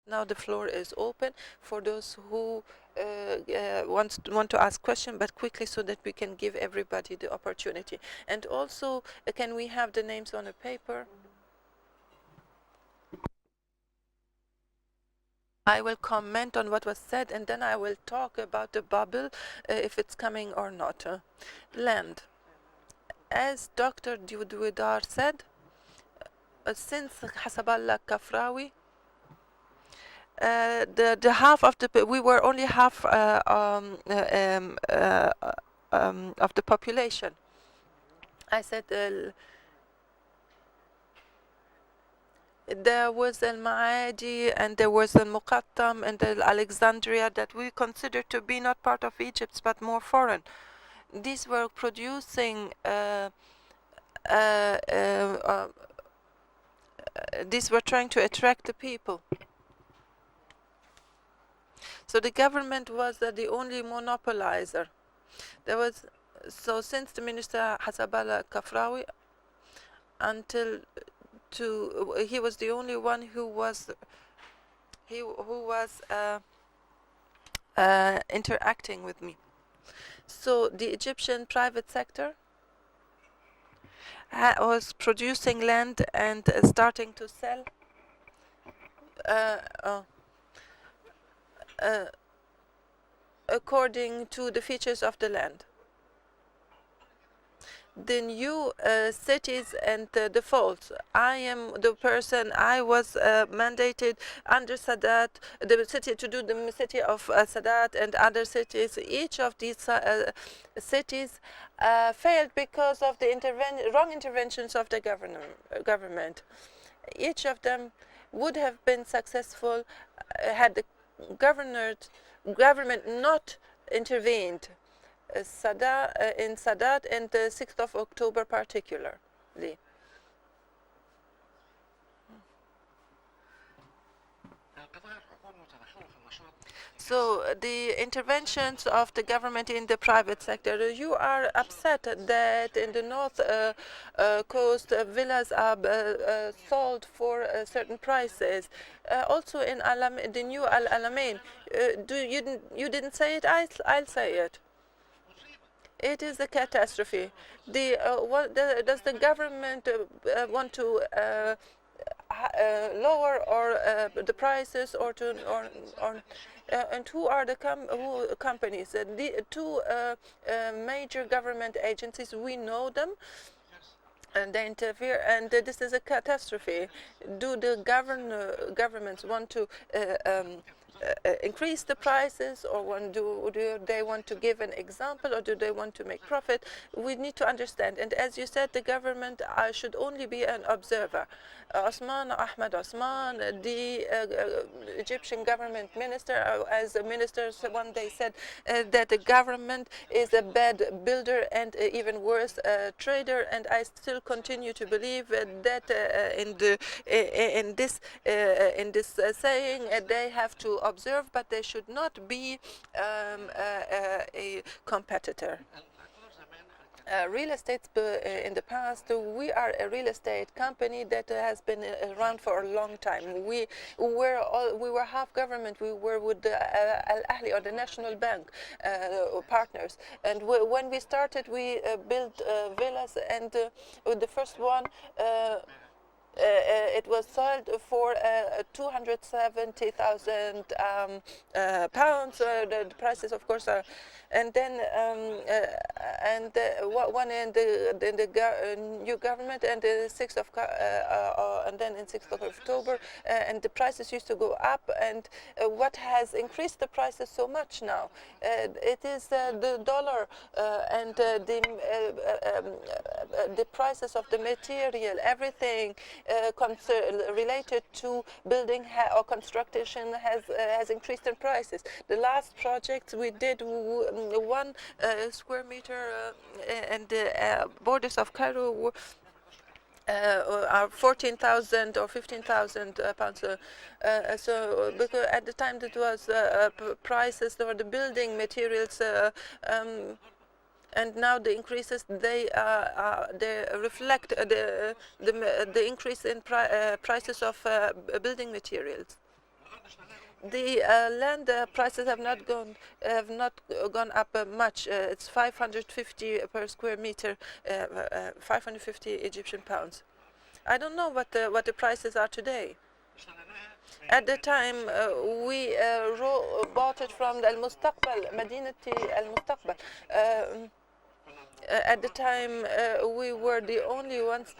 Now the floor is open for those who want to ask questions, but quickly so that we can give everybody the opportunity. And also, can we have the names on a paper? I will comment on what was said, and then I will talk about the bubble, if it's coming or not. Land. As Dr. Dudwidar said, since Hassaballah Kafrawi, the half of the we were only half of the population. I said there was Al Maadi and there was Al Muqattam and Al Alexandria that we consider to be not part of Egypt but more foreign. These were producing these were trying to attract the people. So the government was the only monopolizer. There was, so since the minister Hassaballah Kafrawi until he was the only one who was interacting with me. So the Egyptian private sector was producing land and starting to sell according to the features of the land. The new cities and the faults. I am the person, I was mandated under Sadat, the city, to do the city of Sadat and other cities. Each of these cities failed because of the wrong interventions of the government. Each of them would have been successful had the government not intervened. In Sadat and the 6th of October particularly. So the interventions of the government in the private sector, you are upset that in the north coast villas are sold for certain prices. Also in the new Al Alamein, you didn't say it, I'll say it. It is a catastrophe. Does the government want to lower the prices and who are the companies? The two major government agencies, we know them, and they interfere, and this is a catastrophe. Do the governments want to increase the prices, or do they want to give an example, or do they want to make profit? We need to understand. And as you said, the government should only be an observer. Ahmed Osman, the Egyptian government minister, as a minister one day said that the government is a bad builder and even worse, trader. And I still continue to believe that in this saying, they have to observe, but they should not be a competitor. Real estate in the past, we are a real estate company that has been around for a long time. We were half government. We were with the Al Ahli, or the National Bank partners. And when we started, we built villas, and the first one. It was sold for 270,000 pounds. The prices, of course, are, and then one in the new government, and the 6th of and then in 6th of October, and the prices used to go up. And what has increased the prices so much now? It is the dollar and the prices of the material, everything. Related to building or construction has increased in prices. The last project we did, 1 square meter and the borders of Cairo are 14,000 or 15,000 pounds. So because at the time that was prices for the building materials. And now the increases, they reflect the increase in prices of building materials. The land prices have not gone up much. It's 550 per square meter, 550 Egyptian pounds. I don't know what the prices are today. At the time, we bought it from Al Mustaqbal, Madinati Al Mustaqbal. At the time, we were the only ones.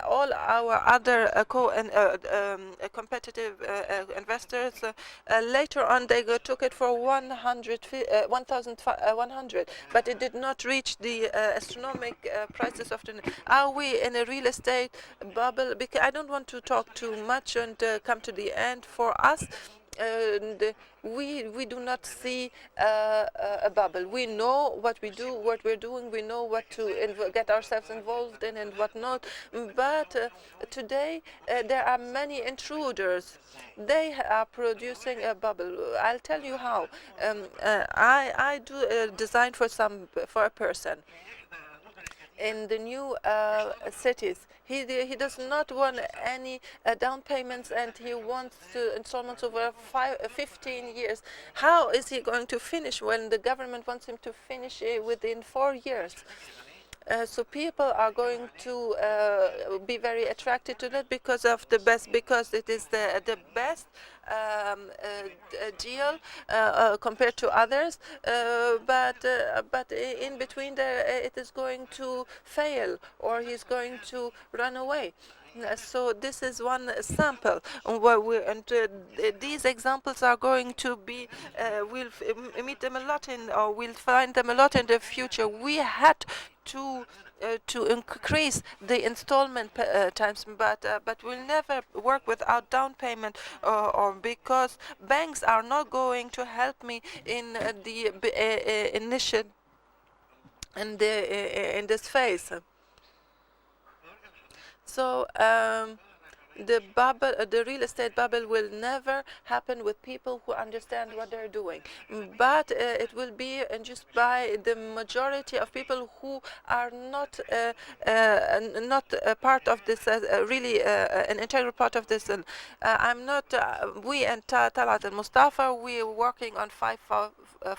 All our other competitive investors, later on, they took it for 1,100, but it did not reach the astronomical prices of the. Are we in a real estate bubble? Because I don't want to talk too much and come to the end. For us, and we do not see a bubble. We know what we do, what we're doing. We know what to get ourselves involved in and what not. But today there are many intruders. They are producing a bubble. I'll tell you how. I do a design for a person in the new cities. He does not want any down payments, and he wants installments over 15 years. How is he going to finish when the government wants him to finish within 4 years? So people are going to be very attracted to that because it is the best deal compared to others. But in between there, it is going to fail, or he's going to run away. So this is one sample, these examples are going to be. We'll meet them a lot or we'll find them a lot in the future. We had to increase the installment times, but we'll never work without down payment, or because banks are not going to help me in the initial in this phase. So the real estate bubble will never happen with people who understand what they're doing, but it will be induced by the majority of people who are not a part of this, really an integral part of this. I'm not. We and Talat and Mustafa, we are working on 4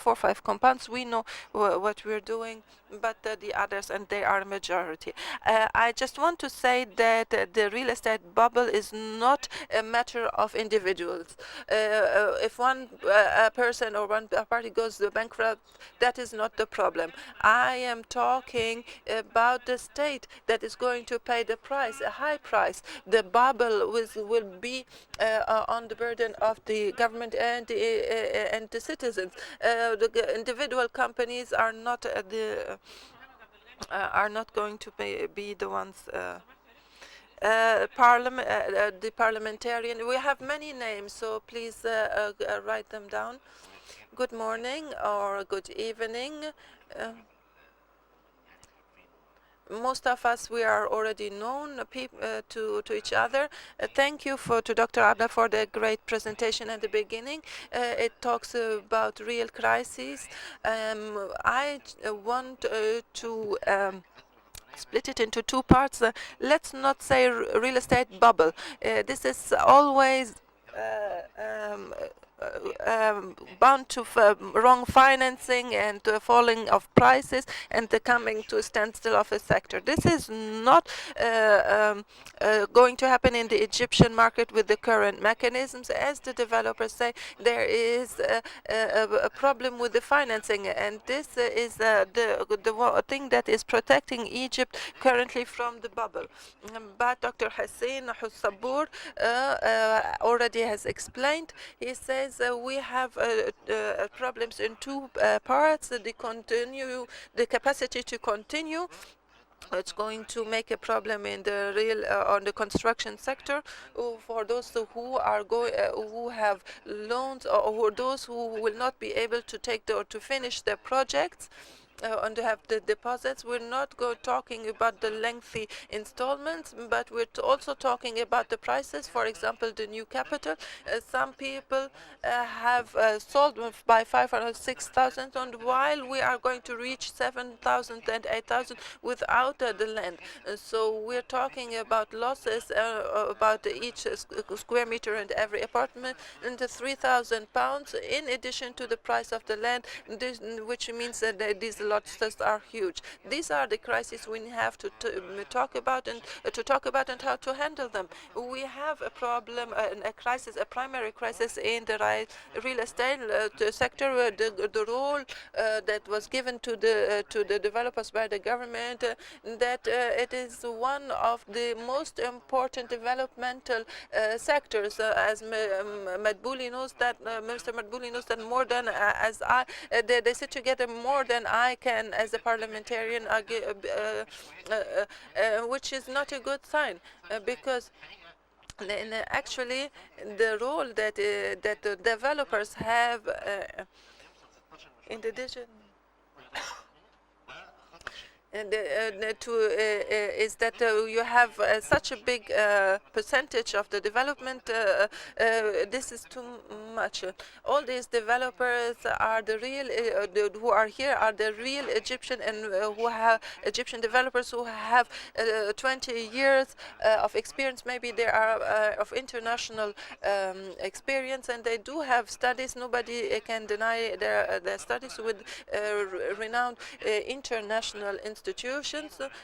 or 5 compounds. We know what we're doing, but the others, and they are a majority. I just want to say that the real estate bubble is not a matter of individuals. If one person or one party goes bankrupt, that is not the problem. I am talking about the state that is going to pay the price, a high price. The bubble will be on the burden of the government and the citizens. The individual companies are not going to be the ones. The parliamentarian. We have many names, so please write them down. Good morning or good evening. Most of us, we are already known to each other. Thank you to Dr. Abda for the great presentation at the beginning. It talks about real crises. I want to split it into 2 parts. Let's not say real estate bubble. This is always bound to wrong financing and falling of prices and the coming to a standstill of a sector. This is not going to happen in the Egyptian market with the current mechanisms. As the developers say, there is a problem with the financing, and this is the thing that is protecting Egypt currently from the bubble. But Dr. Hussein Hussabour already has explained. He says we have problems in 2 parts: the capacity to continue. It's going to make a problem in the on the construction sector for those who are who have loans, or those who will not be able to take or to finish their projects. and to have the deposits. We're not talking about the lengthy installments, but we're also talking about the prices. For example, the new capital. Some people have sold by 500, 6,000, and while we are going to reach 7,000 and 8,000 without the land. So we're talking about losses about each square meter and every apartment, and the £3,000 in addition to the price of the land, which means that these losses are huge. These are the crises we have to talk about and and how to handle them. We have a problem, a crisis, a primary crisis in the real estate sector. The role that was given to the developers by the government, that it is one of the most important developmental sectors, as Madbouli knows that Mr. Madbouli knows that more than as I, they sit together more than I can as a parliamentarian, which is not a good sign, because actually the role that that the developers have in the digital and is that you have such a big percentage of the development. This is too much. All these developers are the real who are here are the real Egyptian and who have Egyptian developers who have 20 years of experience. Maybe they are of international experience, and they do have studies. Nobody can deny their studies with renowned international institutions.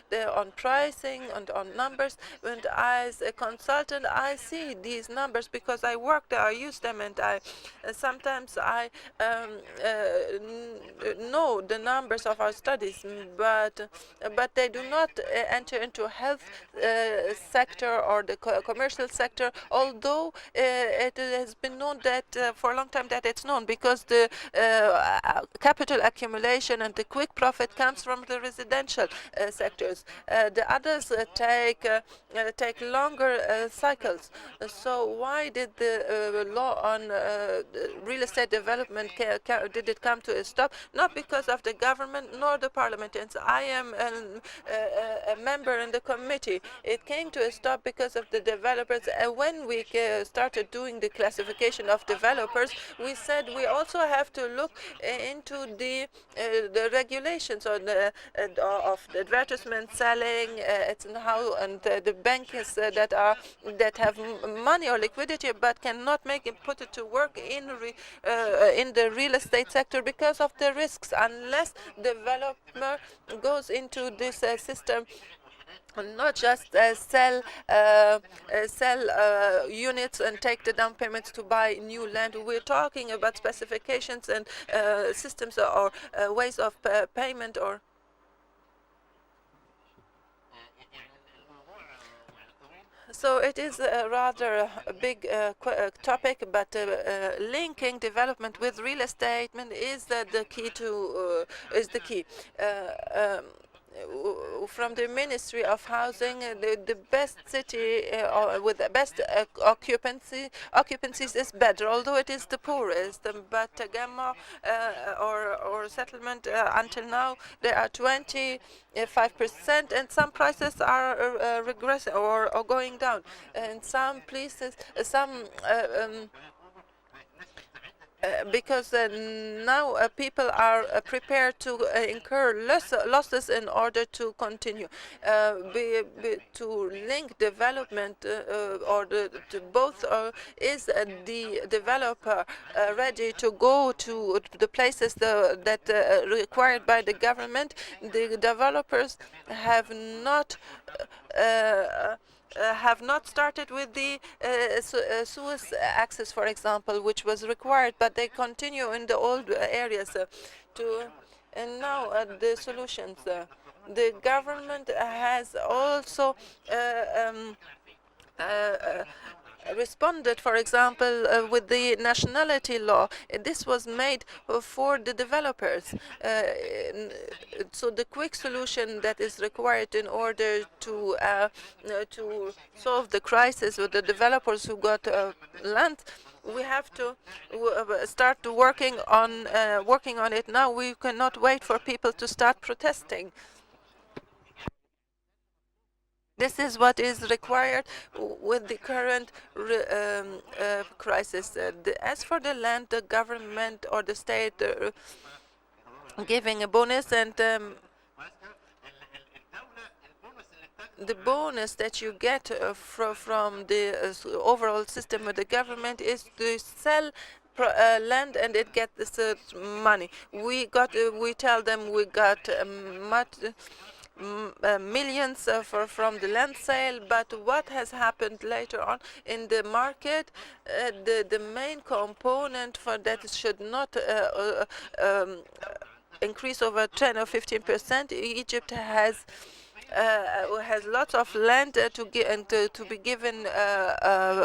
They're on pricing and on numbers. And as a consultant, I see these numbers because I work there, I use them, and I sometimes I know the numbers of our studies, but they do not enter into health sector or the commercial sector. Although it has been known that for a long time that it's known, because the capital accumulation and the quick profit comes from the residential sectors. The others take longer cycles. So why did the law on real estate development did it come to a stop? Not because of the government nor the parliament. And so I am a member in the committee. It came to a stop because of the developers. When we started doing the classification of developers, we said we also have to look into the regulations on of the advertisement, selling, it's how, and the banks that have money or liquidity but cannot put it to work in the real estate sector because of the risks. Unless developer goes into this system, not just sell units and take the down payments to buy new land. We're talking about specifications and systems or ways of payment. Or so it is a rather big topic, but linking development with real estate is the key to is the key. From the Ministry of Housing, the best city with the best occupancies is Bedr, although it is the poorest. But Gamma or settlement until now there are 25%, and some prices are regressing or going down. In some places, because now people are prepared to incur less losses in order to continue. To link development or to both is the developer ready to go to the places that required by the government. The developers have not started with the Suez access, for example, which was required, but they continue in the old areas. And now the solutions. The government has also responded, for example, with the nationality law. This was made for the developers. So the quick solution that is required in order to solve the crisis with the developers who got land we have to start working on it now. We cannot wait for people to start protesting. This is what is required with the current crisis. As for the land, the government or the state giving a bonus, and the bonus that you get from the overall system of the government is to sell land, and it gets this money. We tell them we got millions from the land sale, but what has happened later on in the market, the main component for that should not increase over 10 or 15%. Egypt has lots of land to give and to be given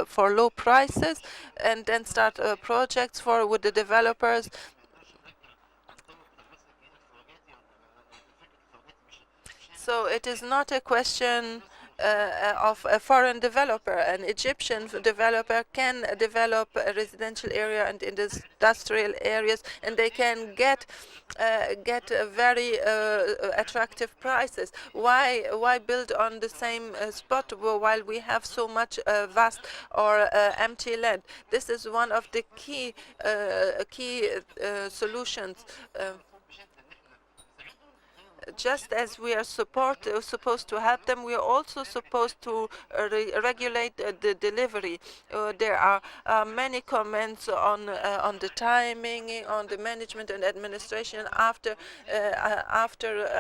for low prices, and then start projects with the developers. So it is not a question of a foreign developer. An Egyptian developer can develop a residential area and industrial areas, and they can get very attractive prices. Why build on the same spot while we have so much vast or empty land? This is one of the key solutions. Just as we are supposed to help them, we are also supposed to regulate the delivery. There are many comments on the timing, on the management and administration after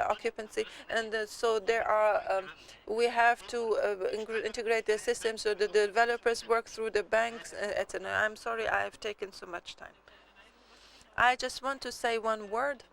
occupancy, and so there are. We have to integrate the system so the developers work through the banks, etc. I'm sorry I have taken so much time. I just want to say one word.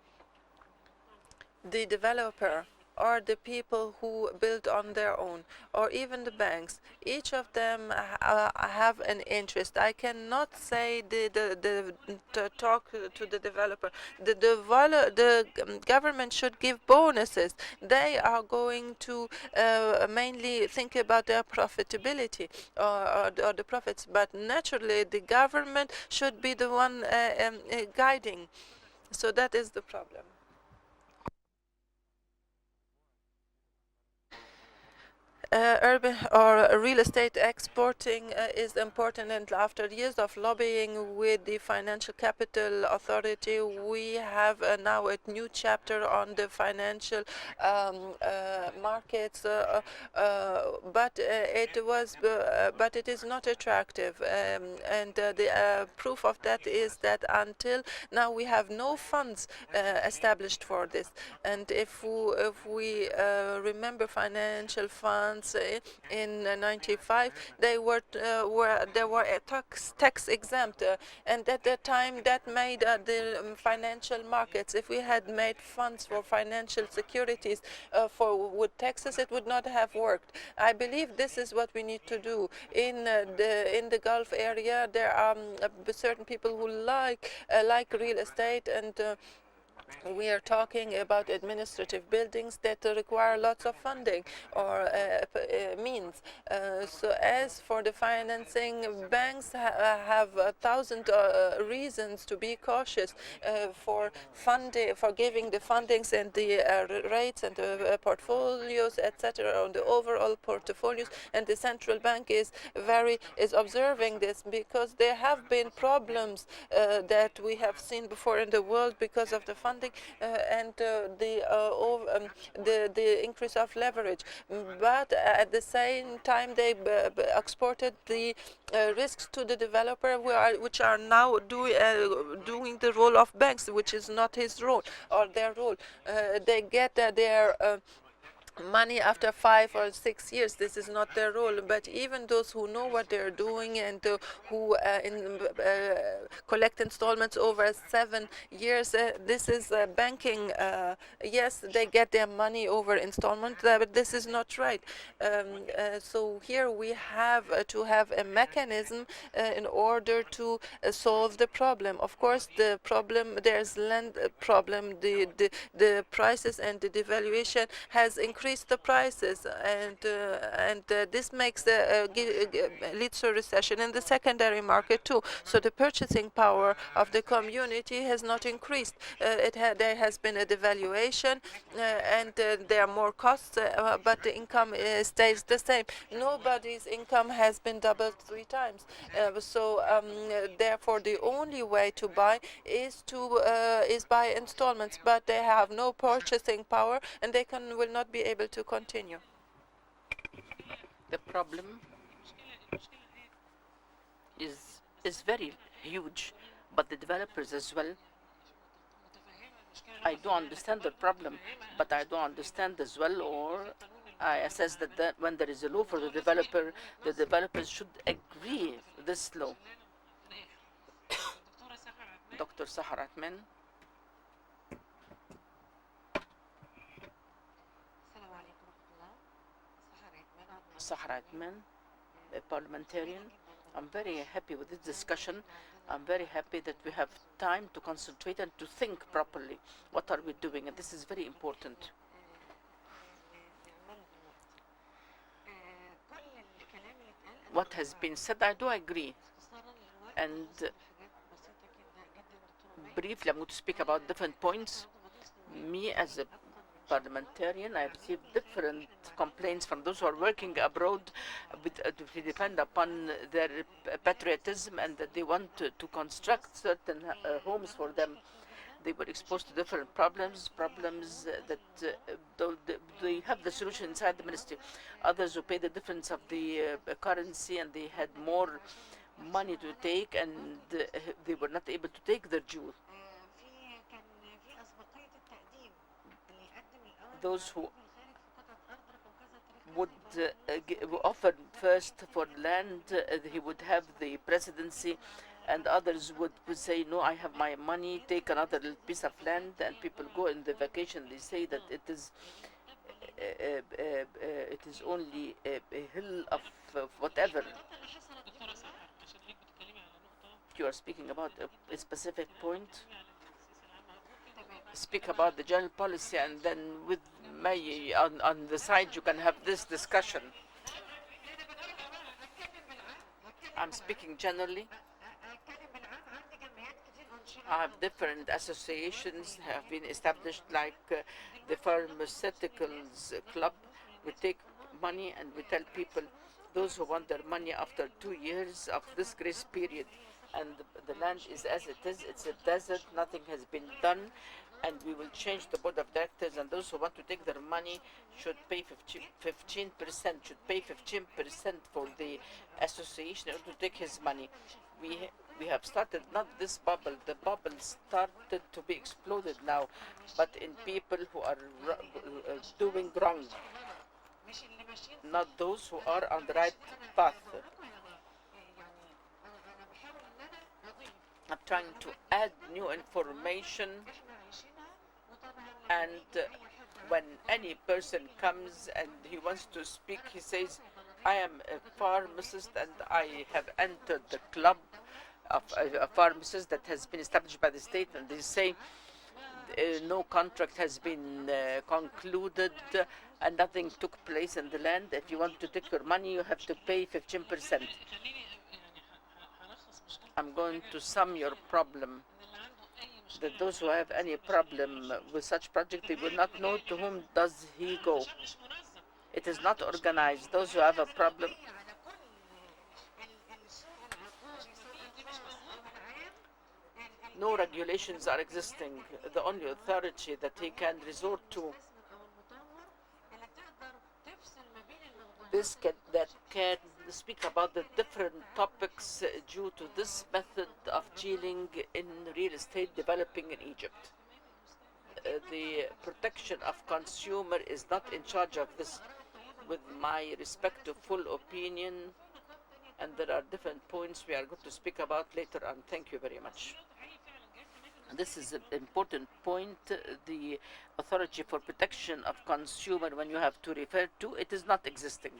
The developer or the people who build on their own, or even the banks, each of them have an interest. I cannot say to talk to the developer. The government should give bonuses. They are going to mainly think about their profitability or the profits, but naturally the government should be the one guiding. So that is the problem. Urban or real estate exporting is important, and after years of lobbying with the Financial Capital Authority, we have now a new chapter on the financial markets, but it is not attractive, and the proof of that is that until now we have no funds established for this. And if we remember financial funds in '95, they were tax exempt, and at that time that made the financial markets. If we had made funds for financial securities with taxes, it would not have worked. I believe this is what we need to do in the Gulf area. There are certain people who like real estate, and we are talking about administrative buildings that require lots of funding or means. So as for the financing, banks have 1,000 reasons to be cautious for giving the fundings and the rates and the portfolios, etc., on the overall portfolios. And the central bank is observing this, because there have been problems that we have seen before in the world because of the funding and the increase of leverage. But at the same time, they exported the risks to the developer, which are now doing the role of banks, which is not his role or their role. They get their money after 5 or 6 years. This is not their role. But even those who know what they're doing and who collect installments over 7 years, this is banking. Yes, they get their money over installment, but this is not right. So here we have to have a mechanism in order to solve the problem. Of course, there's land problem. The prices and the devaluation has increased increase the prices, and this makes leads to a recession in the secondary market too. So the purchasing power of the community has not increased. There has been a devaluation, and there are more costs, but the income stays the same. Nobody's income has been doubled 3 times. Therefore, the only way to buy is by installments, but they have no purchasing power, and they will not be able to continue. The problem is very huge, but the developers as well. I do understand the problem, but I do understand as well, or I assess that when there is a law for the developers should agree this law. Dr. Sahar Atman. Sahar Atman, a parliamentarian. I'm very happy with this discussion. I'm very happy that we have time to concentrate and to think properly. What are we doing? And this is very important. What has been said, I do agree. And briefly, I'm going to speak about different points. Me, as a parliamentarian, I received different complaints from those who are working abroad, to depend upon their patriotism, and that they want to construct certain homes for them. They were exposed to different problems that they have the solution inside the ministry. Others who pay the difference of the currency, and they had more money to take, and they were not able to take their due. Those who would offer first for land, he would have the presidency, and others would say, no, I have my money, take another piece of land, and people go in the vacation. They say that it is only a hill of whatever. You are speaking about a specific point. Speak about the general policy, and then with May on the side you can have this discussion. I'm speaking generally. I have different associations have been established, like the pharmaceuticals club. We take money and we tell people, those who want their money after 2 years of this grace period, and the land is as it is, it's a desert, nothing has been done, and we will change the board of directors, and those who want to take their money should pay 15%, should pay 15% for the association in order to take his money. We have started not this bubble, the bubble started to be exploded now, but in people who are doing wrong, not those who are on the right path. I'm trying to add new information, and when any person comes and he wants to speak, he says, I am a pharmacist and I have entered the club of a pharmacist that has been established by the state, and they say no contract has been concluded and nothing took place in the land. If you want to take your money, you have to pay 15%. I'm going to sum your problem. That those who have any problem with such project, they will not know to whom does he go. It is not organized. Those who have a problem, no regulations are existing. The only authority that he can resort to that can speak about the different topics due to this method of dealing in real estate developing in Egypt. The protection of consumer is not in charge of this, with my respect to full opinion, and there are different points we are going to speak about later on. Thank you very much. This is an important point. The authority for protection of consumer, when you have to refer to, it is not existing.